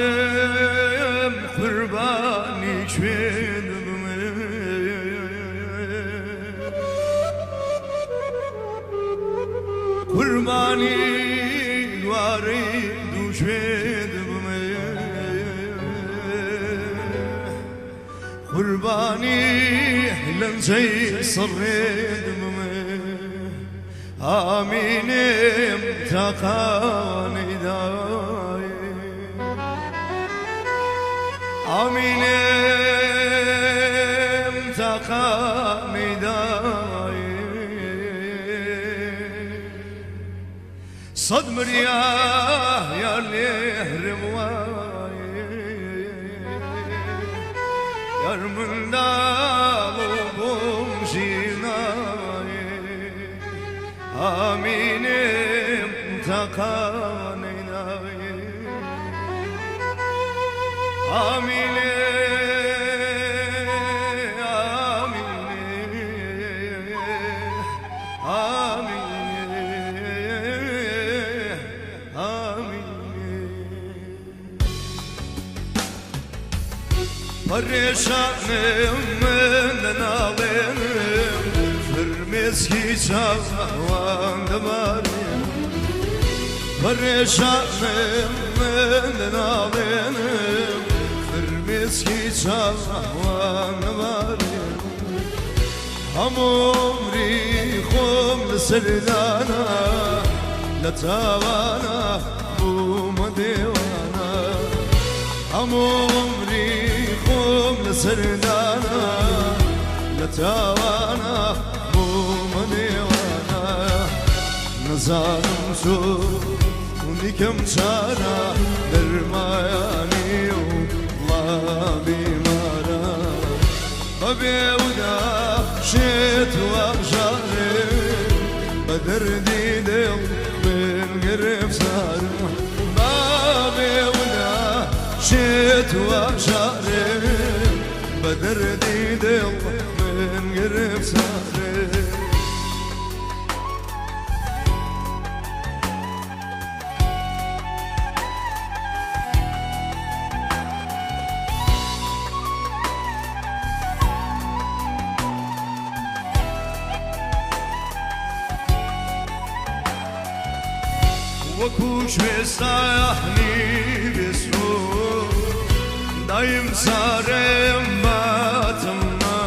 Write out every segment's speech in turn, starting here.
نازانم قربانی شدم قربانی واری دوشدم قربانی لنزي صردم آمینم تقانی دای آمینم تقانی دای صد مریاه یا لهرم وای یار من دالو بمشینای آمینم تقانی دای آمینه آمینه آمینه آمینه پریشانم من نالم فرمز کی چاوان دمارم پریشانم من نالم مسكي شاوان ماري هم عمري خم سردانا لتاوانا بوم ديوانا هم عمري خم سردانا لتاوانا بوم ديوانا نزانم شو ونكم شارع درماياني بمارا ببيودا شيت وابشاري بدردي دل من قرب صار ببيودا شيت وابشاري بدردي دل من قرب صار وكوش بساحني بسمو دايم سارم باتما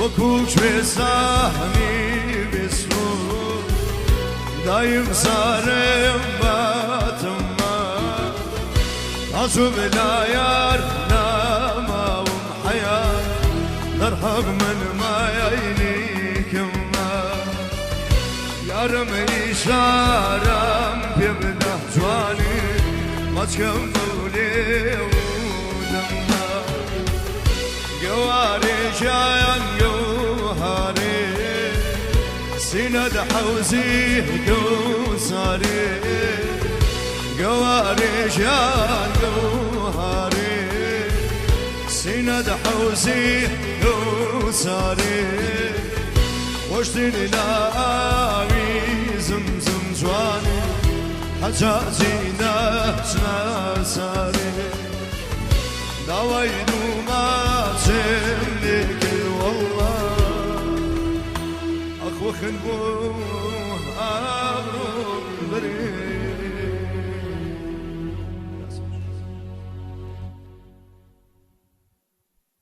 وكوش بساحني بسمو دايم سارم باتما عزو بلا يار ناما ومحيار نرحب من ما يعينيكم يارم إشارم بيبدا جواني ما تكملي ودمنا جواري جايان جوهاري سند حوزي قوساري جواري جايان جوهاري سند حوزي قوساري وشتني ناوي زمزم جواني حجاجي ناجنا ساري داوينو ما تملك والله أخوخن بو